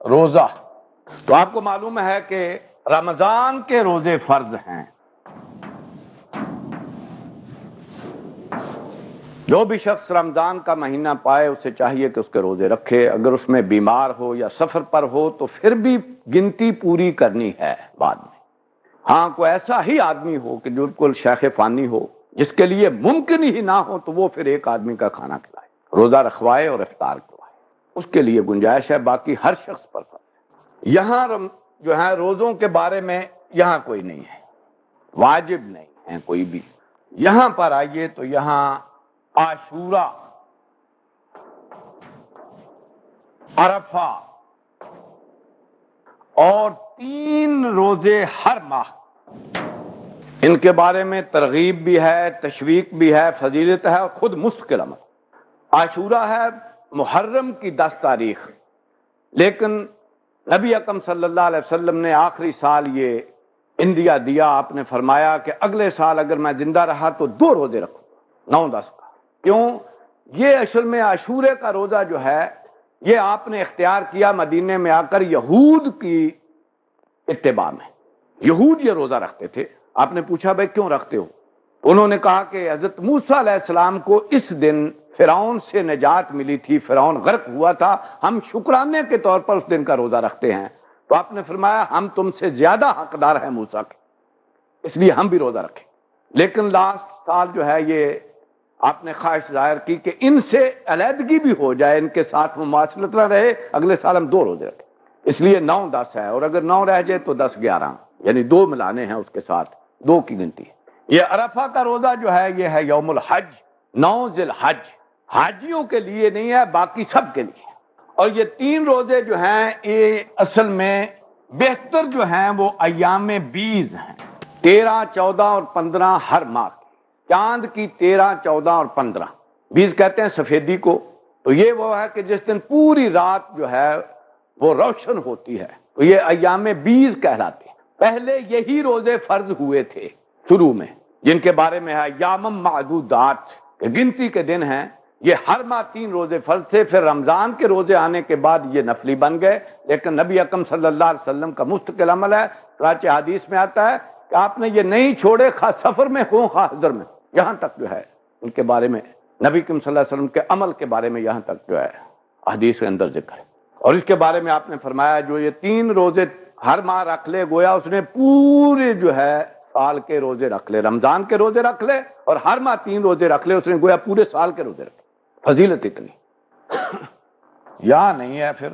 روزہ، تو آپ کو معلوم ہے کہ رمضان کے روزے فرض ہیں. جو بھی شخص رمضان کا مہینہ پائے اسے چاہیے کہ اس کے روزے رکھے. اگر اس میں بیمار ہو یا سفر پر ہو تو پھر بھی گنتی پوری کرنی ہے بعد میں. ہاں کوئی ایسا ہی آدمی ہو کہ جو بالکل شیخ فانی ہو، جس کے لیے ممکن ہی نہ ہو، تو وہ پھر ایک آدمی کا کھانا کھلائے، روزہ رکھوائے اور افطار کروائے، اس کے لیے گنجائش ہے. باقی ہر شخص پر فرض ہے. یہاں جو ہے روزوں کے بارے میں یہاں کوئی نہیں ہے، واجب نہیں ہے کوئی بھی. یہاں پر آئیے تو یہاں عاشورہ، عرفہ اور 3 روزے ہر ماہ، ان کے بارے میں ترغیب بھی ہے، تشویق بھی ہے، فضیلت ہے اور خود مستقل عمل. عاشورہ ہے محرم کی 10 تاریخ، لیکن نبی اکرم صلی اللہ علیہ وسلم نے آخری سال یہ اندیا دیا. آپ نے فرمایا کہ اگلے سال اگر میں زندہ رہا تو 2 روزے رکھوں، 9-10 کا. کیوں؟ یہ اصل میں عاشورے کا روزہ جو ہے یہ آپ نے اختیار کیا مدینے میں آ کر یہود کی اتباع میں. یہود یہ روزہ رکھتے تھے. آپ نے پوچھا بھائی کیوں رکھتے ہو؟ انہوں نے کہا کہ حضرت موسیٰ علیہ السلام کو اس دن فرعون سے نجات ملی تھی، فرعون غرق ہوا تھا، ہم شکرانے کے طور پر اس دن کا روزہ رکھتے ہیں. تو آپ نے فرمایا ہم تم سے زیادہ حقدار ہیں موسیٰ کے، اس لیے ہم بھی روزہ رکھیں. لیکن لاسٹ سال جو ہے یہ آپ نے خواہش ظاہر کی کہ ان سے علیحدگی بھی ہو جائے، ان کے ساتھ مماثلت نہ رہے، اگلے سال ہم 2 روزے رکھیں. اس لیے 9-10 ہے، اور اگر 9 رہ جائے تو 10-11، یعنی 2 ملانے ہیں اس کے ساتھ، 2 کی گنتی ہے. یہ عرفہ کا روزہ جو ہے یہ ہے یوم الحج، 9 ذی الحج. حاجیوں کے لیے نہیں ہے، باقی سب کے لیے. اور یہ 3 روزے جو ہیں یہ اصل میں بہتر جو ہیں وہ ایام بیز ہیں، 13، 14 اور 15 ہر ماہ. چاند کی 13، 14 اور 15 بیز کہتے ہیں سفیدی کو. تو یہ وہ ہے کہ جس دن پوری رات جو ہے وہ روشن ہوتی ہے، تو یہ ایام بیز کہلاتے ہیں. پہلے یہی روزے فرض ہوئے تھے شروع میں، جن کے بارے میں ہے ایام معدودات، کہ گنتی کے دن ہیں. یہ ہر ماہ 3 روزے فرض تھے. پھر رمضان کے روزے آنے کے بعد یہ نفلی بن گئے. لیکن نبی اکرم صلی اللہ علیہ وسلم کا مستقل عمل ہے. چنانچہ حدیث میں آتا ہے کہ آپ نے یہ نہیں چھوڑے، خواہ سفر میں ہوں خواہ حضر میں. یہاں تک جو ہے ان کے بارے میں نبی اکرم صلی اللہ علیہ وسلم کے عمل کے بارے میں یہاں تک جو ہے حدیث کے اندر ذکر ہے. اور اس کے بارے میں آپ نے فرمایا جو یہ 3 روزے ہر ماہ رکھ لے، گویا اس نے پورے جو ہے سال کے روزے رکھ لے. رمضان کے روزے رکھ لے اور ہر ماہ 3 روزے رکھ لے، اس نے گویا پورے سال کے روزے رکھے. فضیلت اتنی یا نہیں ہے پھر